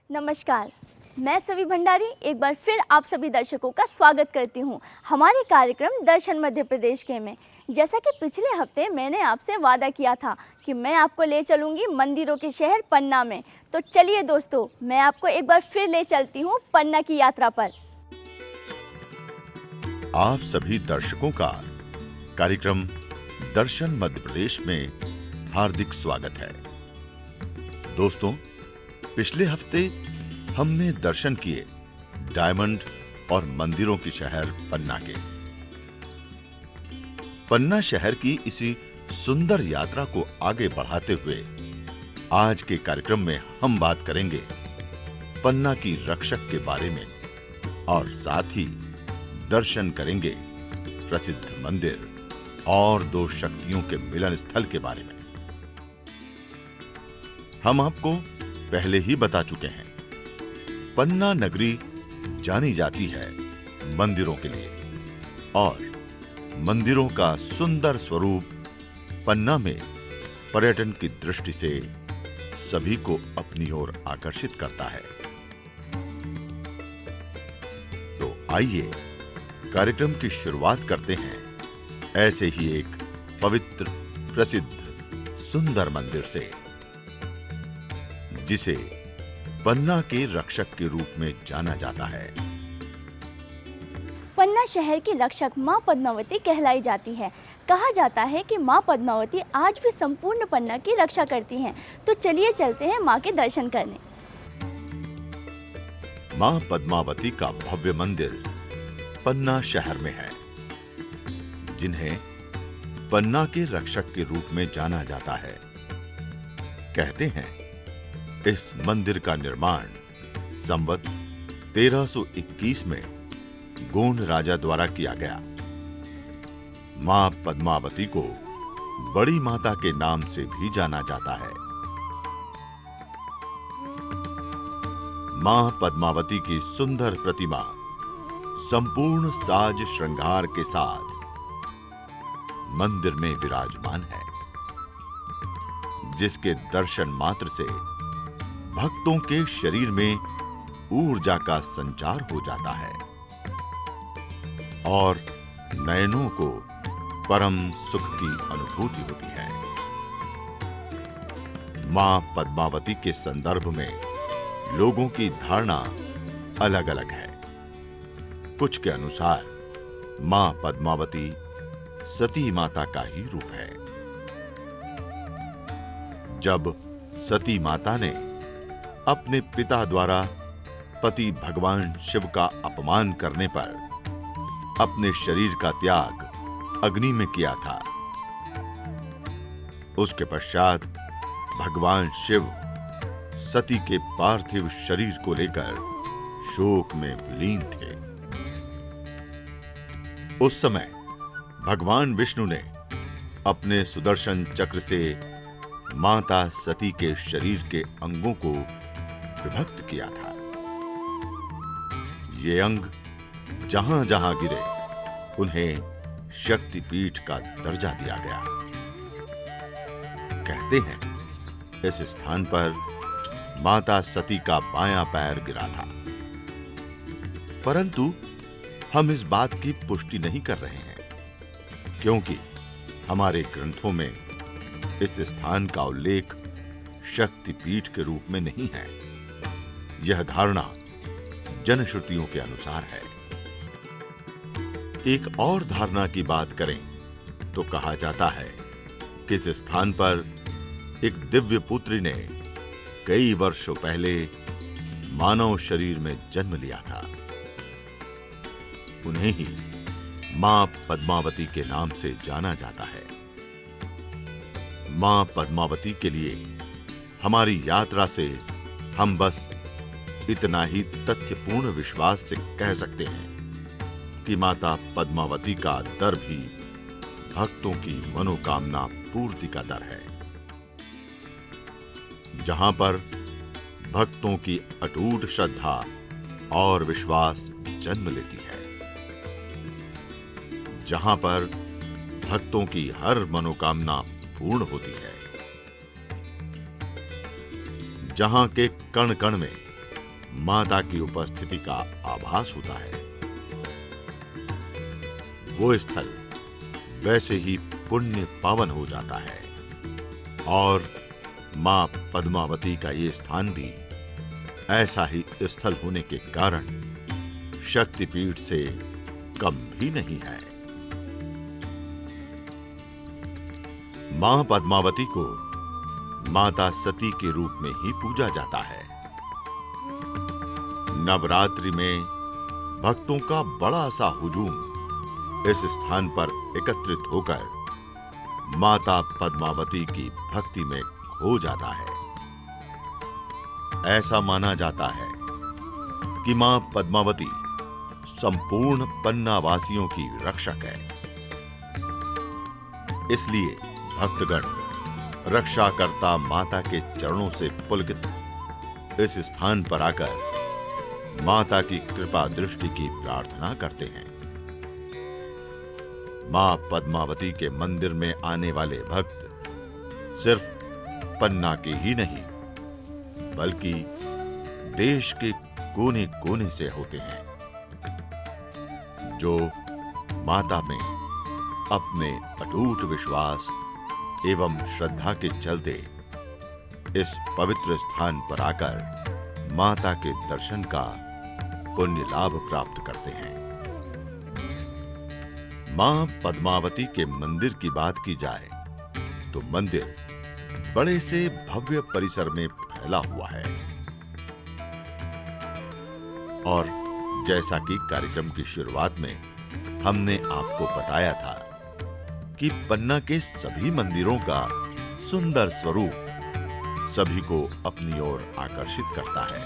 नमस्कार, मैं सवी भंडारी एक बार फिर आप सभी दर्शकों का स्वागत करती हूं हमारे कार्यक्रम दर्शन मध्य प्रदेश के में। जैसा कि पिछले हफ्ते मैंने आपसे वादा किया था कि मैं आपको ले चलूंगी मंदिरों के शहर पन्ना में, तो चलिए दोस्तों, मैं आपको एक बार फिर ले चलती हूं पन्ना की यात्रा पर। आप सभी दर्शकों का कार्यक्रम दर्शन मध्य प्रदेश में हार्दिक स्वागत है। दोस्तों, पिछले हफ्ते हमने दर्शन किए डायमंड और मंदिरों की शहर पन्ना के। पन्ना शहर की इसी सुंदर यात्रा को आगे बढ़ाते हुए आज के कार्यक्रम में हम बात करेंगे पन्ना की रक्षक के बारे में और साथ ही दर्शन करेंगे प्रसिद्ध मंदिर और दो शक्तियों के मिलन स्थल के बारे में। हम आपको पहले ही बता चुके हैं, पन्ना नगरी जानी जाती है मंदिरों के लिए और मंदिरों का सुंदर स्वरूप पन्ना में पर्यटन की दृष्टि से सभी को अपनी ओर आकर्षित करता है। तो आइए कार्यक्रम की शुरुआत करते हैं ऐसे ही एक पवित्र, प्रसिद्ध, सुंदर मंदिर से, जिसे पन्ना के रक्षक के रूप में जाना जाता है। पन्ना शहर की रक्षक मां पद्मावती कहलाई जाती है। कहा जाता है कि मां पद्मावती आज भी संपूर्ण पन्ना की रक्षा करती हैं। तो चलिए चलते हैं मां के दर्शन करने। मां पद्मावती का भव्य मंदिर पन्ना शहर में है, जिन्हें पन्ना के रक्षक के रूप में जाना जाता है। कहते हैं इस मंदिर का निर्माण संवत 1321 में गोंड राजा द्वारा किया गया। मां पद्मावती को बड़ी माता के नाम से भी जाना जाता है। मां पद्मावती की सुंदर प्रतिमा संपूर्ण साज श्रृंगार के साथ मंदिर में विराजमान है, जिसके दर्शन मात्र से भक्तों के शरीर में ऊर्जा का संचार हो जाता है और नयनों को परम सुख की अनुभूति होती है। मां पद्मावती के संदर्भ में लोगों की धारणा अलग-अलग है। कुछ के अनुसार मां पद्मावती सती माता का ही रूप है। जब सती माता ने अपने पिता द्वारा पति भगवान शिव का अपमान करने पर अपने शरीर का त्याग अग्नि में किया था, उसके पश्चात भगवान शिव सती के पार्थिव शरीर को लेकर शोक में विलीन थे। उस समय भगवान विष्णु ने अपने सुदर्शन चक्र से माता सती के शरीर के अंगों को विभक्त किया था। ये अंग जहां जहां गिरे उन्हें शक्तिपीठ का दर्जा दिया गया। कहते हैं इस स्थान पर माता सती का बायां पैर गिरा था, परंतु हम इस बात की पुष्टि नहीं कर रहे हैं, क्योंकि हमारे ग्रंथों में इस स्थान का उल्लेख शक्तिपीठ के रूप में नहीं है। यह धारणा जनश्रुतियों के अनुसार है। एक और धारणा की बात करें तो कहा जाता है कि इस स्थान पर एक दिव्य पुत्री ने कई वर्षों पहले मानव शरीर में जन्म लिया था। उन्हें ही मां पद्मावती के नाम से जाना जाता है। मां पद्मावती के लिए हमारी यात्रा से हम बस इतना ही तथ्यपूर्ण विश्वास से कह सकते हैं कि माता पद्मावती का दर भी भक्तों की मनोकामना पूर्ति का दर है, जहां पर भक्तों की अटूट श्रद्धा और विश्वास जन्म लेती है, जहां पर भक्तों की हर मनोकामना पूर्ण होती है, जहां के कण कण में माता की उपस्थिति का आभास होता है। वो स्थल वैसे ही पुण्य पावन हो जाता है और मां पद्मावती का ये स्थान भी ऐसा ही स्थल होने के कारण शक्तिपीठ से कम भी नहीं है। मां पद्मावती को माता सती के रूप में ही पूजा जाता है। नवरात्रि में भक्तों का बड़ा सा हुजूम इस स्थान पर एकत्रित होकर माता पद्मावती की भक्ति में खो जाता है। ऐसा माना जाता है कि मां पद्मावती संपूर्ण पन्ना वासियों की रक्षक है। इसलिए भक्तगण रक्षाकर्ता माता के चरणों से पुलकित इस स्थान पर आकर माता की कृपा दृष्टि की प्रार्थना करते हैं। मां पद्मावती के मंदिर में आने वाले भक्त सिर्फ पन्ना के ही नहीं बल्कि देश के कोने कोने से होते हैं, जो माता में अपने अटूट विश्वास एवं श्रद्धा के चलते इस पवित्र स्थान पर आकर माता के दर्शन का पुण्य लाभ प्राप्त करते हैं। मां पद्मावती के मंदिर की बात की जाए तो मंदिर बड़े से भव्य परिसर में फैला हुआ है और जैसा कि कार्यक्रम की शुरुआत में हमने आपको बताया था कि पन्ना के सभी मंदिरों का सुंदर स्वरूप सभी को अपनी ओर आकर्षित करता है।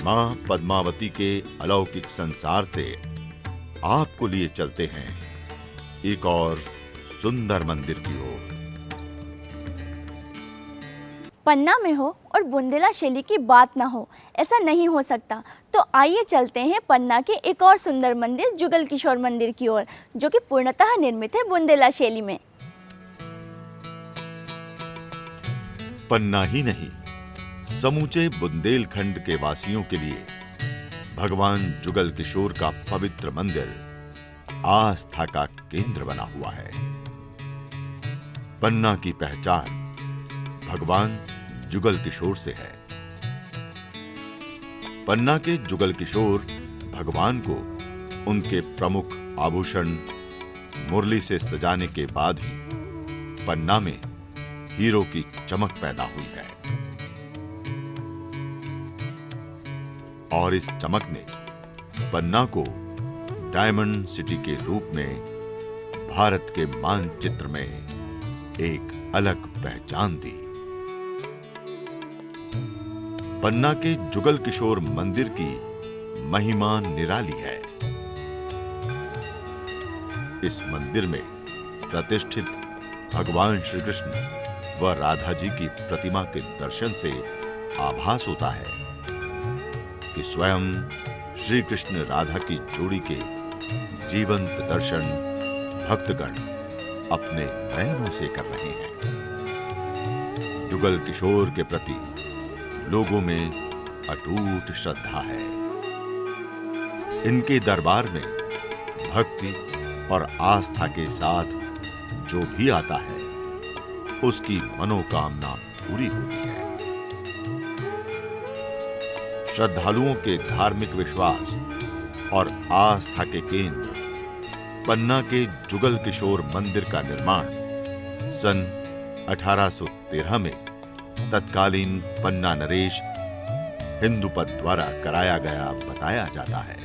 मां पद्मावती के अलौकिक संसार से आपको लिए चलते हैं एक और सुंदर मंदिर की ओर। पन्ना में हो और बुंदेला शैली की बात ना हो, ऐसा नहीं हो सकता। तो आइए चलते हैं पन्ना के एक और सुंदर मंदिर जुगल किशोर मंदिर की ओर, जो कि पूर्णतः निर्मित है बुंदेला शैली में। पन्ना ही नहीं, समूचे बुंदेलखंड के वासियों के लिए भगवान जुगल किशोर का पवित्र मंदिर आस्था का केंद्र बना हुआ है। पन्ना की पहचान भगवान जुगल किशोर से है। पन्ना के जुगल किशोर भगवान को उनके प्रमुख आभूषण मुरली से सजाने के बाद ही पन्ना में हीरो की चमक पैदा हुई है और इस चमक ने पन्ना को डायमंड सिटी के रूप में भारत के मानचित्र में एक अलग पहचान दी। पन्ना के जुगल किशोर मंदिर की महिमा निराली है। इस मंदिर में प्रतिष्ठित भगवान श्री कृष्ण व राधा जी की प्रतिमा के दर्शन से आभास होता है कि स्वयं श्री कृष्ण राधा की जोड़ी के जीवंत दर्शन भक्तगण अपने नयनों से कर रहे हैं। जुगल किशोर के प्रति लोगों में अटूट श्रद्धा है। इनके दरबार में भक्ति और आस्था के साथ जो भी आता है उसकी मनोकामना पूरी होती है। श्रद्धालुओं के धार्मिक विश्वास और आस्था के केंद्र पन्ना के जुगल किशोर मंदिर का निर्माण सन 1813 में तत्कालीन पन्ना नरेश हिंदुपद द्वारा कराया गया बताया जाता है।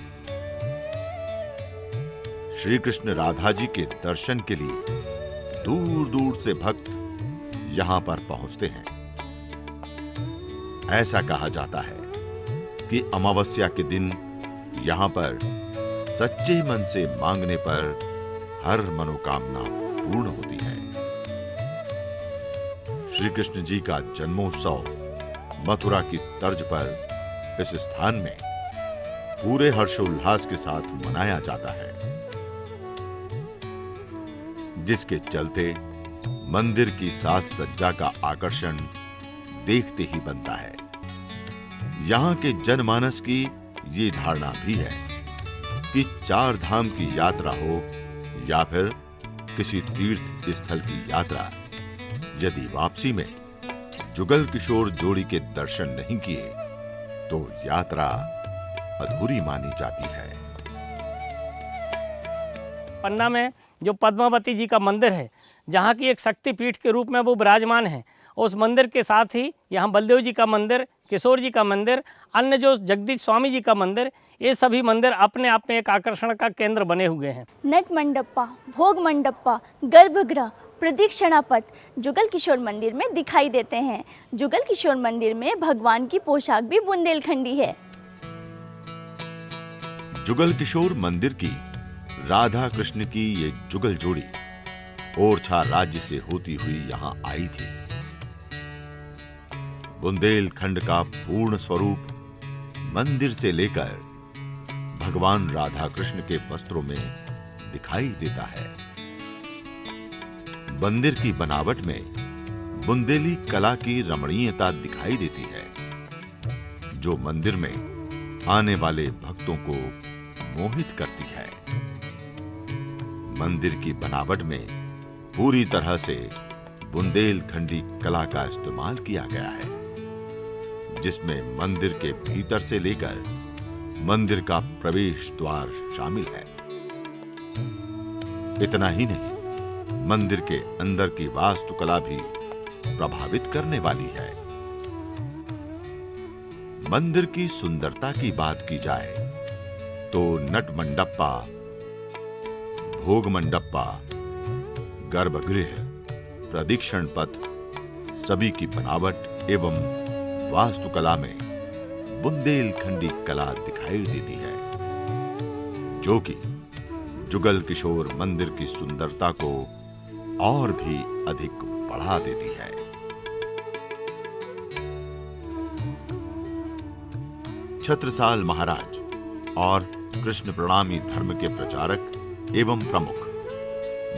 श्री कृष्ण राधा जी के दर्शन के लिए दूर दूर से भक्त यहां पर पहुंचते हैं। ऐसा कहा जाता है कि अमावस्या के दिन यहां पर सच्चे मन से मांगने पर हर मनोकामना पूर्ण होती है। श्री कृष्ण जी का जन्मोत्सव मथुरा की तर्ज पर इस स्थान में पूरे हर्षोल्लास के साथ मनाया जाता है, जिसके चलते मंदिर की साज सज्जा का आकर्षण देखते ही बनता है। यहाँ के जनमानस की ये धारणा भी है कि चार धाम की यात्रा हो या फिर किसी तीर्थ स्थल की यात्रा, यदि वापसी में जुगल किशोर जोड़ी के दर्शन नहीं किए तो यात्रा अधूरी मानी जाती है। पन्ना में जो पद्मावती जी का मंदिर है, जहाँ की एक शक्तिपीठ के रूप में वो विराजमान है, उस मंदिर के साथ ही यहाँ बलदेव जी का मंदिर, किशोर जी का मंदिर, अन्य जो जगदीश स्वामी जी का मंदिर, ये सभी मंदिर अपने आप में एक आकर्षण का केंद्र बने हुए हैं। नट मंडप्पा, भोग मंडप्पा, गर्भगृह, प्रदक्षिणा पथ जुगल किशोर मंदिर में दिखाई देते हैं। जुगल किशोर मंदिर में भगवान की पोशाक भी बुंदेलखंडी है। जुगल किशोर मंदिर की राधा कृष्ण की ये जुगल जोड़ी ओरछा राज्य से होती हुई यहाँ आई थी। बुंदेलखंड का पूर्ण स्वरूप मंदिर से लेकर भगवान राधा कृष्ण के वस्त्रों में दिखाई देता है। मंदिर की बनावट में बुंदेली कला की रमणीयता दिखाई देती है, जो मंदिर में आने वाले भक्तों को मोहित करती है। मंदिर की बनावट में पूरी तरह से बुंदेलखंडी कला का इस्तेमाल किया गया है, जिसमें मंदिर के भीतर से लेकर मंदिर का प्रवेश द्वार शामिल है। इतना ही नहीं, मंदिर के अंदर की वास्तुकला भी प्रभावित करने वाली है। मंदिर की सुंदरता की बात की जाए तो नट मंडप्पा, भोग मंडप्पा, गर्भगृह, प्रदक्षिण पथ सभी की बनावट एवं वास्तुकला में बुंदेलखंडी कला दिखाई देती है, जो कि जुगल किशोर मंदिर की सुंदरता को और भी अधिक बढ़ा देती है। छत्रसाल महाराज और कृष्ण प्रणामी धर्म के प्रचारक एवं प्रमुख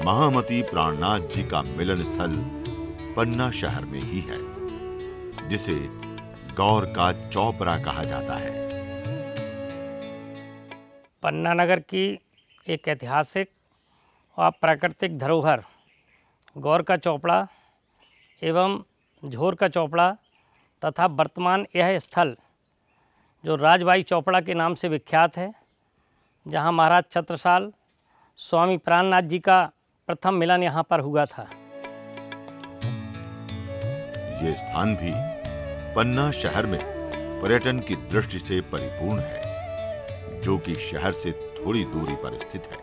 महामती प्राणनाथ जी का मिलन स्थल पन्ना शहर में ही है, जिसे गौर का चौपरा कहा जाता है। पन्ना नगर की एक ऐतिहासिक और प्राकृतिक धरोहर गौर का चौपड़ा एवं झोर का चौपड़ा तथा वर्तमान यह स्थल जो राजबाई चौपड़ा के नाम से विख्यात है, जहां महाराज छत्रसाल स्वामी प्राणनाथ जी का प्रथम मिलन यहाँ पर हुआ था। ये स्थान भी पन्ना शहर में पर्यटन की दृष्टि से परिपूर्ण है, जो कि शहर से थोड़ी दूरी पर स्थित है।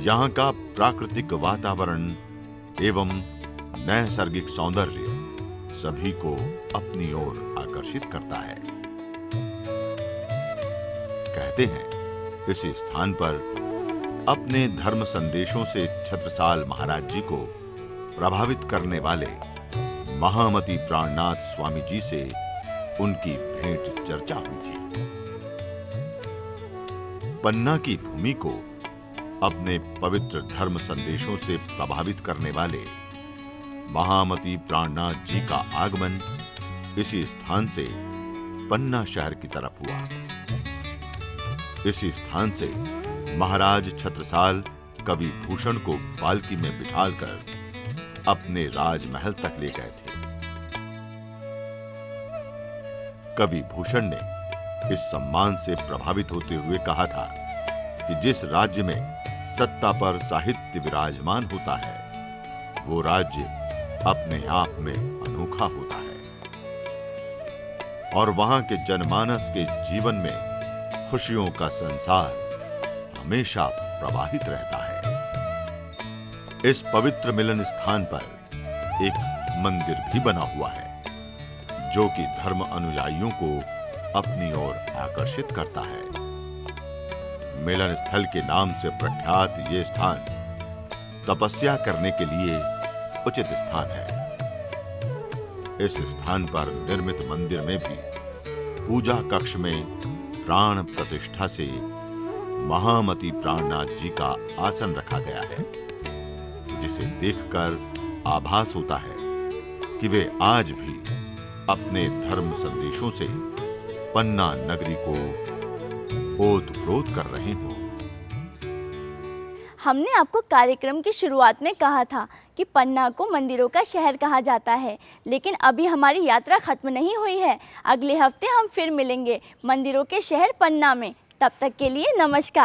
यहाँ का प्राकृतिक वातावरण एवं नैसर्गिक सौंदर्य सभी को अपनी ओर आकर्षित करता है। कहते हैं इस स्थान पर अपने धर्म संदेशों से छत्रसाल महाराज जी को प्रभावित करने वाले महामती प्राणनाथ स्वामी जी से उनकी भेंट चर्चा हुई थी। पन्ना की भूमि को अपने पवित्र धर्म संदेशों से प्रभावित करने वाले महामती प्राणनाथ जी का आगमन इसी स्थान से पन्ना शहर की तरफ हुआ। इसी स्थान से महाराज छत्रसाल कवि भूषण को पालकी में बिठालकर अपने राजमहल तक ले गए थे। कवि भूषण ने इस सम्मान से प्रभावित होते हुए कहा था कि जिस राज्य में सत्ता पर साहित्य विराजमान होता है, वो राज्य अपने आप में अनोखा होता है और वहां के जनमानस के जीवन में खुशियों का संसार हमेशा प्रवाहित रहता है। इस पवित्र मिलन स्थान पर एक मंदिर भी बना हुआ है, जो कि धर्म अनुयायियों को अपनी ओर आकर्षित करता है। मिलन स्थल के नाम से प्रख्यात ये स्थान तपस्या करने के लिए उचित स्थान है। इस स्थान पर निर्मित मंदिर में भी पूजा कक्ष में प्राण प्रतिष्ठा से महामती प्राणनाथ जी का आसन रखा गया है, जिसे देखकर आभास होता है कि वे आज भी अपने धर्म संदेशों से पन्ना नगरी को ओत-प्रोत कर रहे हों। हमने आपको कार्यक्रम की शुरुआत में कहा था कि पन्ना को मंदिरों का शहर कहा जाता है, लेकिन अभी हमारी यात्रा खत्म नहीं हुई है। अगले हफ्ते हम फिर मिलेंगे मंदिरों के शहर पन्ना में। तब तक के लिए नमस्कार।